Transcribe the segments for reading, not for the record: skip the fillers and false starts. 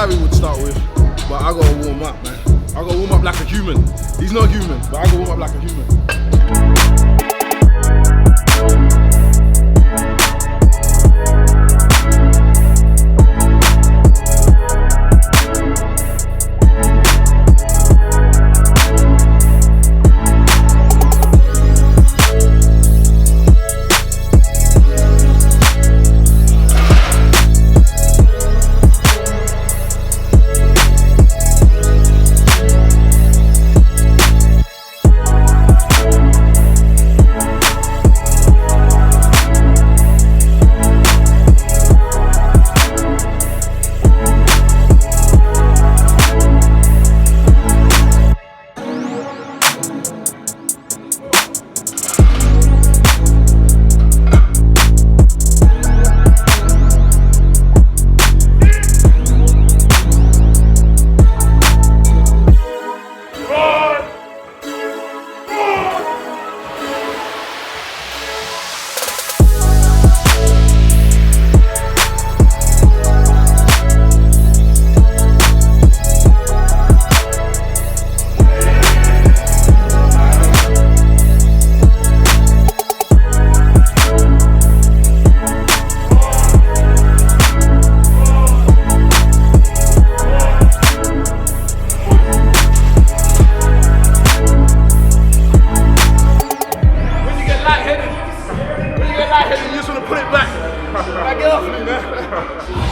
Larry would start with, but I gotta warm up, man. I gotta warm up like a human. He's not human, but I gotta warm up like a human.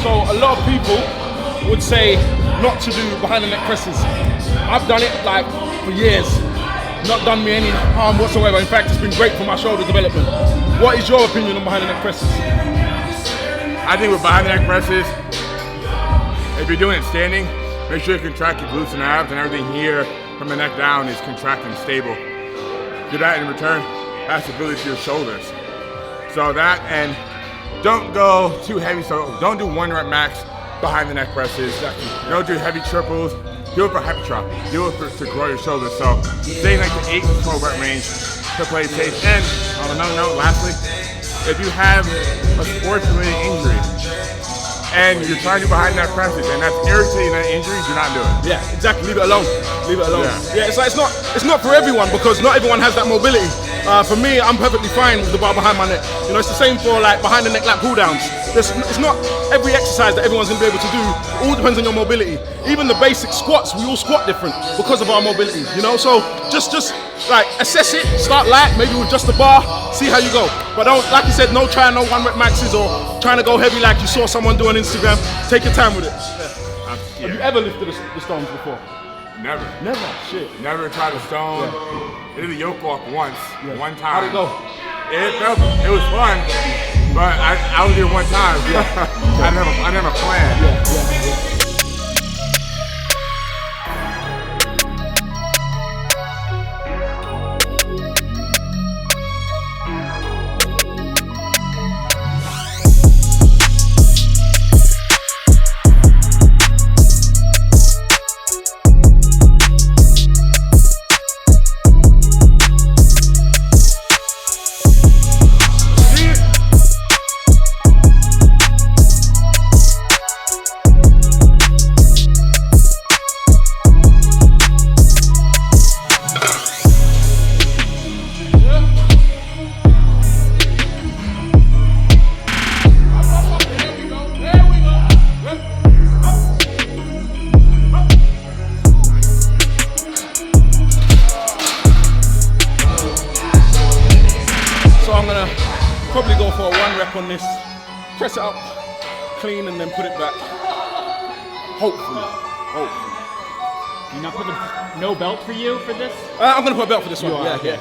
So a lot of people would say not to do behind the neck presses. I've done it like for years. Not done me any harm whatsoever. In fact, it's been great for my shoulder development. What is your opinion on behind the neck presses? I think with behind the neck presses, if you're doing it standing, make sure you contract your glutes and abs, and everything here from the neck down is contracting stable. Do that in return, that's stability to your shoulders. So that, and don't go too heavy, so don't do 1 rep max behind the neck presses. Don't do heavy triples. Do it for hypertrophy. Do it to grow your shoulders. So stay like the 8 to 12 rep range to play safe. And on another note, lastly, if you have a sports-related injury and you're trying to do behind that presses and that's irritating that injury, do not do it. Yeah, exactly. Leave it alone. Leave it alone. Yeah, it's like it's not for everyone because not everyone has that mobility. For me, I'm perfectly fine with the bar behind my neck. You know, it's the same for like behind the neck lat pull downs. It's not every exercise that everyone's gonna be able to do. It all depends on your mobility. Even the basic squats, we all squat different because of our mobility. You know, so just like assess it. Start light, maybe with just a bar. See how you go. But don't, like you said, no 1 rep maxes or trying to go heavy like you saw someone do on Instagram. Take your time with it. Yeah. Have you ever lifted the stones before? Never. Never? Shit. Never tried a stone. Yeah. I did a yoke walk once, one time. How'd it go? It was fun, but I only did it one time. Yeah. I never planned. Yeah. Probably go for a 1 rep on this, press it up, clean, and then put it back. Hopefully. You not put no belt for you for this? I'm gonna put a belt for this one. Yeah.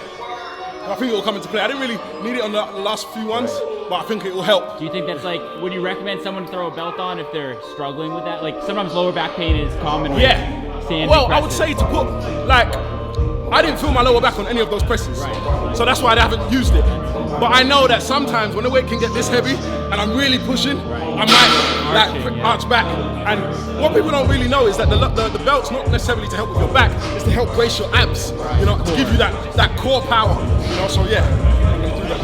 I think it will come into play. I didn't really need it on the last few ones, but I think it will help. Do you think that's like, would you recommend someone to throw a belt on if they're struggling with that? Like sometimes lower back pain is common with standing Well, presses. I would say to put, like, I didn't feel my lower back on any of those presses. Right. So that's why I haven't used it. But I know that sometimes when the weight can get this heavy and I'm really pushing, I might arch back. And what people don't really know is that the belt's not necessarily to help with your back, it's to help brace your abs, you know, to give you that core power. You know, so yeah, I'm gonna do that.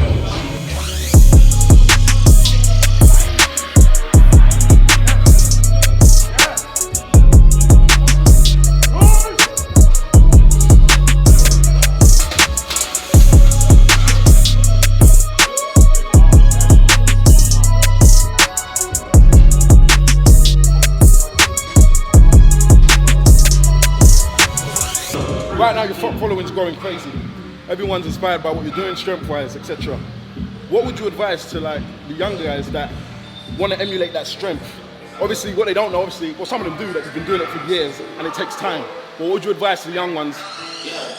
right now your following's growing crazy. Everyone's inspired by what you're doing, strength-wise, etc. What would you advise to like the younger guys that want to emulate that strength? Obviously, what they don't know, well, some of them do, that they've been doing it for years and it takes time. But what would you advise to the young ones,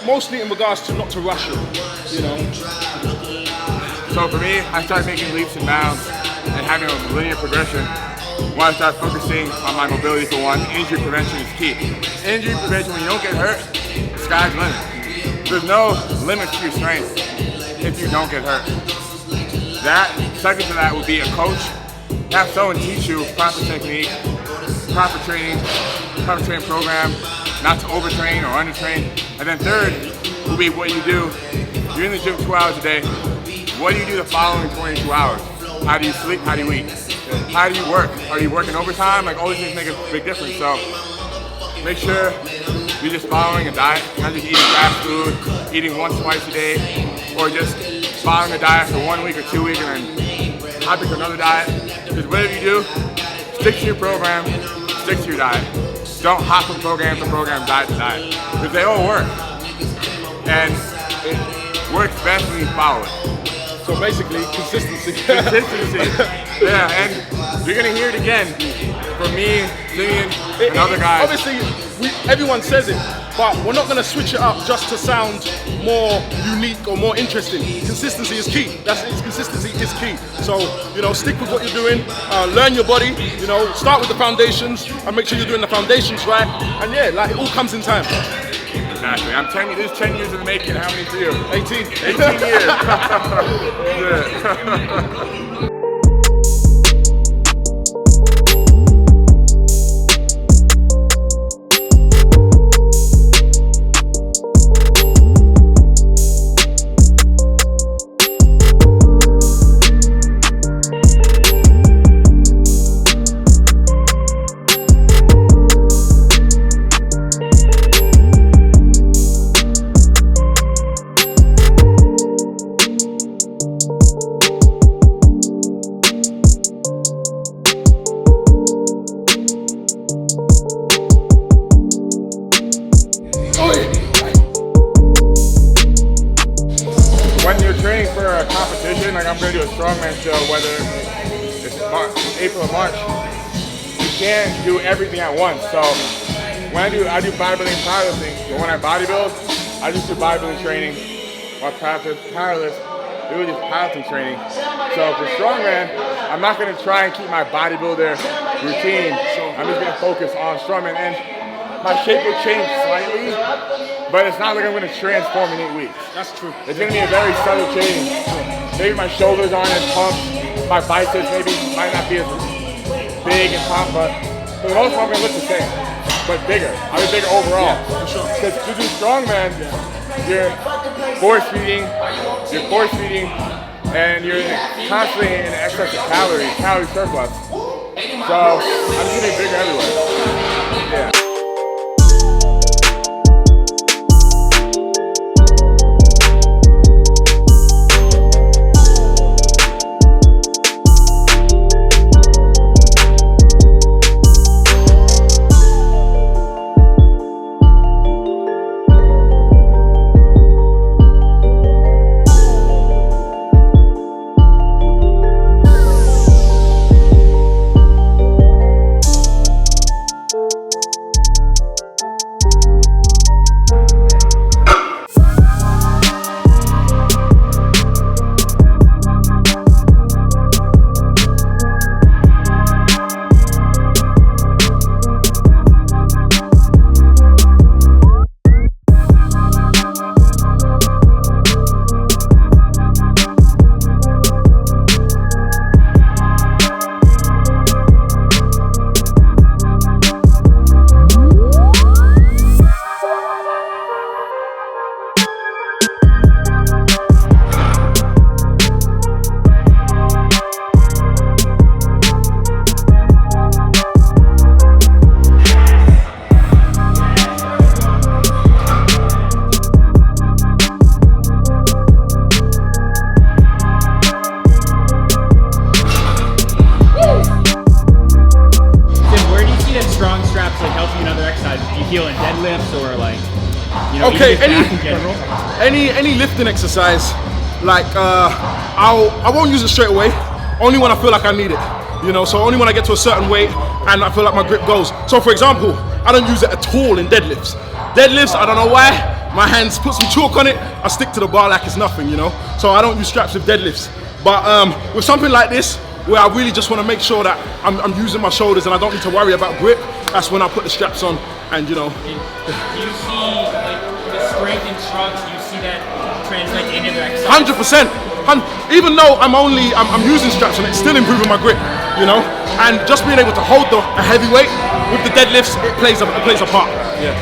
mostly in regards to not to rush it, you know? So for me, I started making leaps and bounds and having a linear progression when I started focusing on my mobility for one. Injury prevention is key. Injury prevention, when you don't get hurt, the sky's the limit. There's no limit to your strength if you don't get hurt. That, second to that would be a coach. Have someone teach you proper technique, proper training program, not to overtrain or undertrain. And then third will be what you do. You're in the gym 2 hours a day. What do you do the following 22 hours? How do you sleep? How do you eat? How do you work? Are you working overtime? Like, all these things make a big difference. So make sure you're just following a diet, not just eating fast food, eating once, twice a day, or just following a diet for 1 week or 2 weeks and then hopping to another diet. Because whatever you do, stick to your program, stick to your diet. Don't hop from program to program, diet to diet. Because they all work. And it works best when you follow it. So basically, consistency. Consistency. Yeah, and you're gonna hear it again from me, Simeon, and other guys. Obviously, everyone says it, but we're not gonna switch it up just to sound more unique or more interesting. Consistency is key. Consistency is key. So, you know, stick with what you're doing, learn your body, you know, start with the foundations and make sure you're doing the foundations right. And yeah, like it all comes in time. Exactly. I'm telling you, this is 10 years in the making. How many for you? 18. 18 years. Yeah. When you're training for a competition, like I'm going to do a strongman show, whether it's April or March, you can't do everything at once. So when I do bodybuilding and powerlifting, but when I bodybuild, I just do bodybuilding training, while powerlift, do just powerlifting training. So for strongman, I'm not going to try and keep my bodybuilder routine. I'm just going to focus on strongman. And my shape will change slightly, but it's not like I'm going to transform in 8 weeks. That's true. It's going to be a very subtle change. Maybe my shoulders aren't as pumped, my biceps maybe might not be as big and pumped, but for the most part I'm going to look the same, but bigger. I'll be bigger overall. Because to do strongman, you're force feeding, and you're constantly in excess of calorie surplus. So I'm just going to be bigger everywhere. Yeah. Strong straps like help you in other exercises? Do you feel in deadlifts or like You know, Okay, even just back in general. any lifting exercise, like I won't use it straight away. Only when I feel like I need it. You know, so only when I get to a certain weight and I feel like my grip goes. So for example, I don't use it at all in deadlifts. Deadlifts, I don't know why. My hands put some chalk on it. I stick to the bar like it's nothing, you know. So I don't use straps with deadlifts. But with something like this, where I really just want to make sure that I'm using my shoulders and I don't need to worry about grip, that's when I put the straps on and, you know. Do you see like the strength in shrugs? Do you see that translate into the exercise? 100%. Even though I'm using straps and it's still improving my grip, you know. And just being able to hold a heavy weight with the deadlifts, it plays a part. Yeah.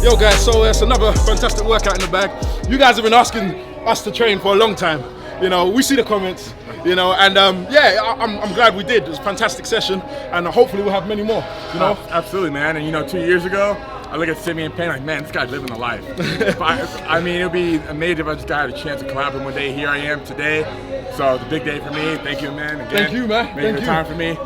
Yo guys, so it's another fantastic workout in the bag. You guys have been asking us to train for a long time. You know, we see the comments, you know, and yeah, I'm glad we did. It was a fantastic session, and hopefully we'll have many more, you know. Absolutely, man. And you know, 2 years ago, I look at Simeon Payne like, man, this guy's living the life. I mean, it would be amazing if I just got a chance to collab with him one day. Here I am today. So it's a big day for me. Thank you, man. Again, Thank you, man. Making Thank the you. time for me.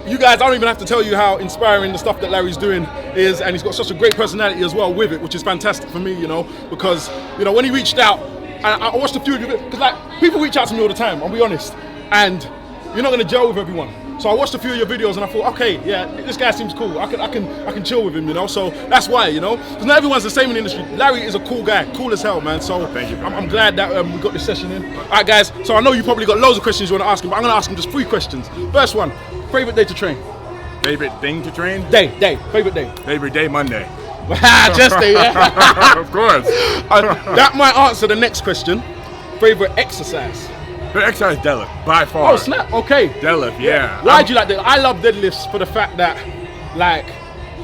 You guys, I don't even have to tell you how inspiring the stuff that Larry's doing is, and he's got such a great personality as well with it, which is fantastic for me, you know, because, you know, when he reached out, I watched a few of you, because like, people reach out to me all the time, I'll be honest, and you're not going to gel with everyone. So I watched a few of your videos and I thought, okay, yeah, this guy seems cool. I can chill with him, you know. So that's why, you know, because not everyone's the same in the industry. Larry is a cool guy, cool as hell, man. So thank you. I'm glad that we got this session in. All right, guys. So I know you probably got loads of questions you want to ask him, but I'm going to ask him just 3 questions. First one: favorite day to train? Favorite thing to train? Day. Favorite day. Favorite day, Monday. Just day, yeah. Of course. That might answer the next question. Favorite exercise? The exercise deadlift, by far. Oh snap! Okay. Deadlift, yeah. Why do you like that? I love deadlifts for the fact that, like,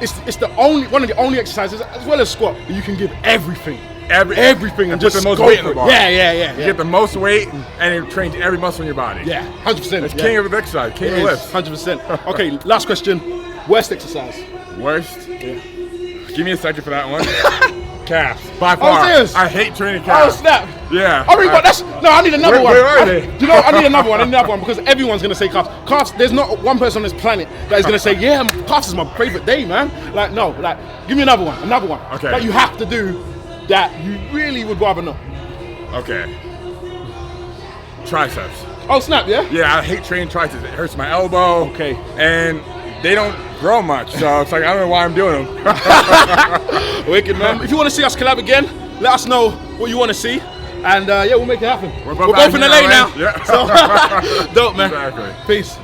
it's the only one of the only exercises, as well as squat, that you can give everything. Everything and put just the most go weight in for the it. bar. Yeah. You get the most weight, and it trains every muscle in your body. Yeah, 100%. It's king of the exercise, king of the lifts. 100%. Okay, last question. Worst exercise? Worst? Yeah. Give me a second for that one. Calves, by far. serious? I hate training Oh calves. snap! Yeah. I mean, but that's no. I need another one. Where are they? You know, I need another one. I need another one because everyone's gonna say calves. Calves. There's not one person on this planet that is gonna say, yeah, calves is my favorite day, man. Like, no. Like, give me another one. Another one. Okay. That you have to do. That you really would rather know. Okay. Triceps. Oh snap! Yeah. Yeah, I hate training triceps. It hurts my elbow. Okay. And they don't grow much, so it's like I don't know why I'm doing them. Wicked, man. If you want to see us collab again, let us know what you want to see, and yeah, we'll make it happen. We're both in here, LA now. right? Yeah. So, dope, man. Exactly. Peace.